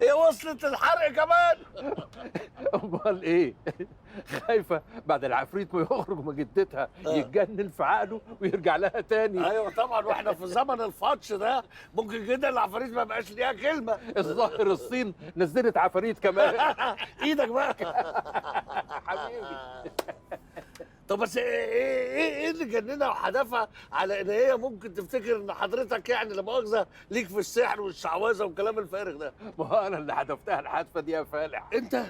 هي وصلت الحرق كمان. امال ايه؟ خايفه بعد العفريت ما يخرج من جدتها يتجنن في عقله ويرجع لها تاني. ايوه طبعا، واحنا في زمن الفاتش ده ممكن جدا العفاريت ما بقاش ليها كلمه. الظاهر الصين نزلت عفاريت كمان. ايدك بقى. حبيبي. طب بس ايه اللي جننها وحدفها على ان هي ممكن تفتكر ان حضرتك يعني لا مؤاخذه ليك في السحر والشعوذه والكلام الفارغ ده؟ ما هو انا اللي حدفتها الحدفه دي يا فالح. انت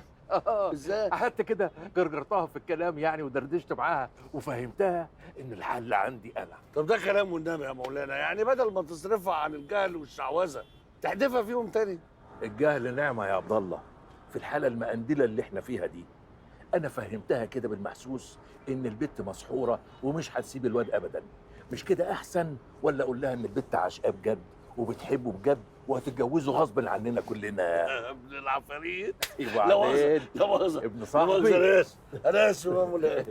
ازاي؟ قعدت كده جرجرتها في الكلام يعني ودردشت معاها وفهمتها ان الحل عندي انا. طب ده كلام والنبي يا مولانا، يعني بدل ما تصرفها عن الجهل والشعوذه تحدفها فيهم تاني؟ الجهل نعمه يا عبد الله في الحاله المقندله اللي احنا فيها دي. انا فهمتها كده بالمحسوس ان البت مسحوره ومش هتسيب الواد ابدا. مش كده احسن ولا اقول لها ان البت عاشقاه بجد وبتحبه بجد وهتتجوزه غصب عننا كلنا؟ ابن العفاريت. ايوه لا مؤاخذة، عليك لا مؤاخذة، ابن لا مؤاخذة، صاحبي. انا اسف، انا اسف يا مولانا.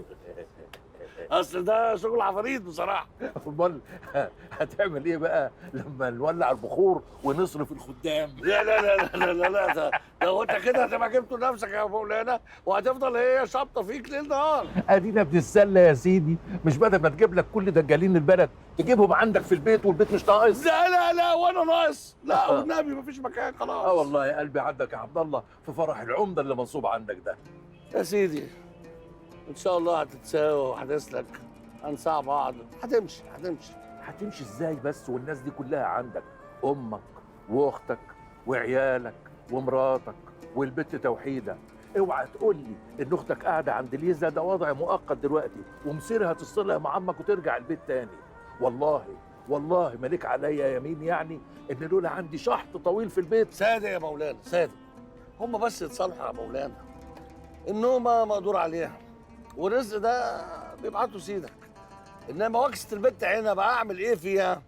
اصل ده شغل عفاريت بصراحه. امال هتعمل ايه بقى لما نولع البخور ونصرف الخدام؟ لا لا لا لا لا لا، ده هو انت كده هتبقى جبته لنفسك يا مولانا وهتفضل هي شابطه فيك ليل نهار. ادينا بنتسلى يا سيدي، مش بدل ما تجيب لك كل دجالين البلد تجيبهم عندك في البيت والبيت مش ناقص. لا لا لا، وانا ناقص؟ لا والنبي مفيش مكان خلاص. والله يا قلبي عندك يا عبد الله في فرح العمده اللي منصوب عندك ده. يا سيدي ان شاء الله هتتساوى وهتسلك، هنساع بعض، هتمشي. هتمشي ازاي بس والناس دي كلها عندك؟ امك واختك وعيالك ومراتك والبت توحيده. اوعى تقول لي ان اختك قاعده عند ليزا، ده وضع مؤقت دلوقتي ومصيرها تصلها مع عمك وترجع البيت تاني. والله مالك عليا يمين يعني ان لولا عندي شحط طويل في البيت. ساده يا مولانا ساده، هم بس يتصالحوا يا مولانا. النومه مقدور عليها والرزق ده بيبعته سيدك، انما وكسه البت عينها بقى اعمل ايه فيها؟